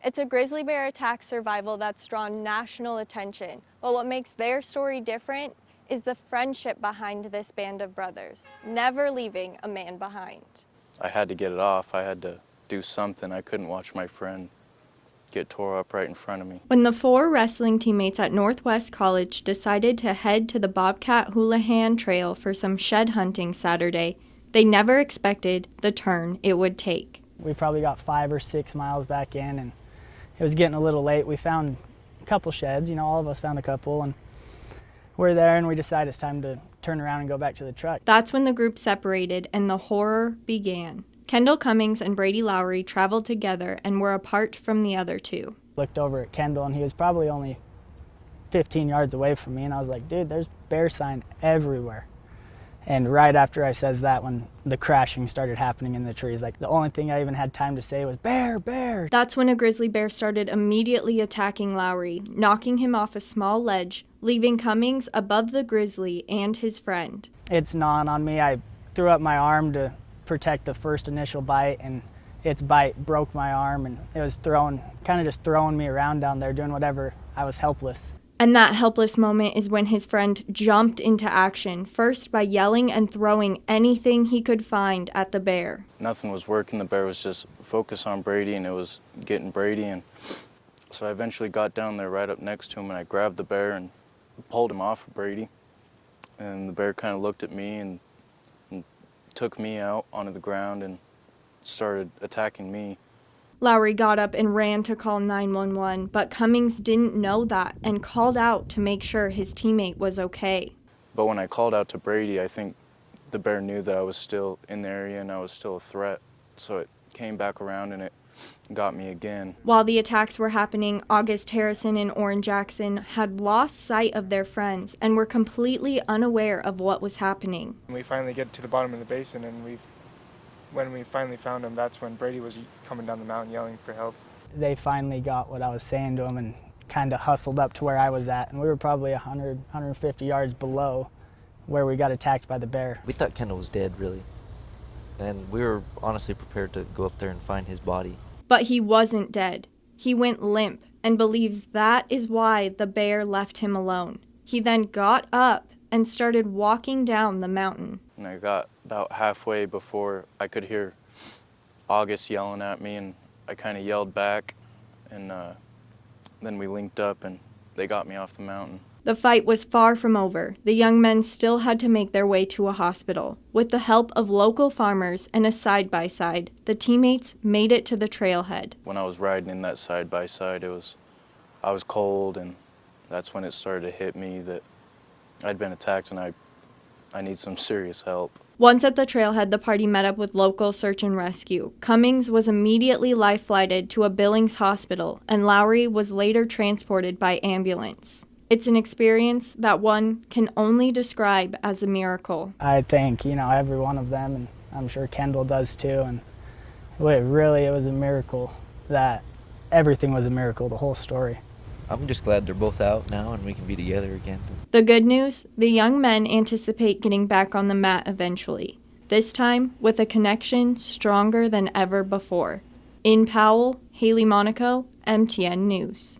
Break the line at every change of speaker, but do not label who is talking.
It's a grizzly bear attack survival that's drawn national attention. But what makes their story different is the friendship behind this band of brothers, never leaving a man behind.
I had to get it off. I had to do something. I couldn't watch my friend get tore up right in front of me.
When the four wrestling teammates at Northwest College decided to head to the Bobcat Houlihan Trail for some shed hunting Saturday, they never expected the turn it would take.
We probably got 5 or 6 miles back in, and it was getting a little late. We found a couple sheds, all of us found a couple, and we're there, and we decided it's time to turn around and go back to the truck.
That's when the group separated and the horror began. Kendall Cummings and Brady Lowry traveled together and were apart from the other two.
Looked over at Kendall, and he was probably only 15 yards away from me, and I was like, dude, there's bear sign everywhere. And right after I says that, when the crashing started happening in the trees, like the only thing I even had time to say was, bear, bear.
That's when a grizzly bear started immediately attacking Lowry, knocking him off a small ledge, leaving Cummings above the grizzly and his friend.
It's gnawing on me. I threw up my arm to protect the first initial bite, and its bite broke my arm, and it was just throwing me around down there, doing whatever. I was helpless.
And that helpless moment is when his friend jumped into action, first by yelling and throwing anything he could find at the bear.
Nothing was working. The bear was just focused on Brady, and it was getting Brady. And so I eventually got down there right up next to him, and I grabbed the bear and pulled him off of Brady. And the bear kind of looked at me and took me out onto the ground and started attacking me.
Lowry got up and ran to call 911, but Cummings didn't know that and called out to make sure his teammate was okay.
But when I called out to Brady, I think the bear knew that I was still in the area and I was still a threat. So it came back around and it got me again.
While the attacks were happening, August Harrison and Orrin Jackson had lost sight of their friends and were completely unaware of what was happening.
We finally get to the bottom of the basin, and when we finally found him, that's when Brady was coming down the mountain yelling for help.
They finally got what I was saying to them and kind of hustled up to where I was at, and we were probably 100, 150 yards below where we got attacked by the bear.
We thought Kendall was dead, really, and we were honestly prepared to go up there and find his body.
But he wasn't dead. He went limp and believes that is why the bear left him alone. He then got up and started walking down the mountain.
And I got about halfway before I could hear August yelling at me, and I kind of yelled back, and then we linked up and they got me off the mountain.
The fight was far from over. The young men still had to make their way to a hospital. With the help of local farmers and a side-by-side, the teammates made it to the trailhead.
When I was riding in that side-by-side, I was cold, and that's when it started to hit me that I'd been attacked and I need some serious help.
Once at the trailhead, the party met up with local search and rescue. Cummings was immediately life-flighted to a Billings hospital, and Lowry was later transported by ambulance. It's an experience that one can only describe as a miracle.
I thank, every one of them, and I'm sure Kendall does too, and it was a miracle. That everything was a miracle, the whole story.
I'm just glad they're both out now and we can be together again.
The good news, the young men anticipate getting back on the mat eventually, this time with a connection stronger than ever before. In Powell, Haley Monaco, MTN News.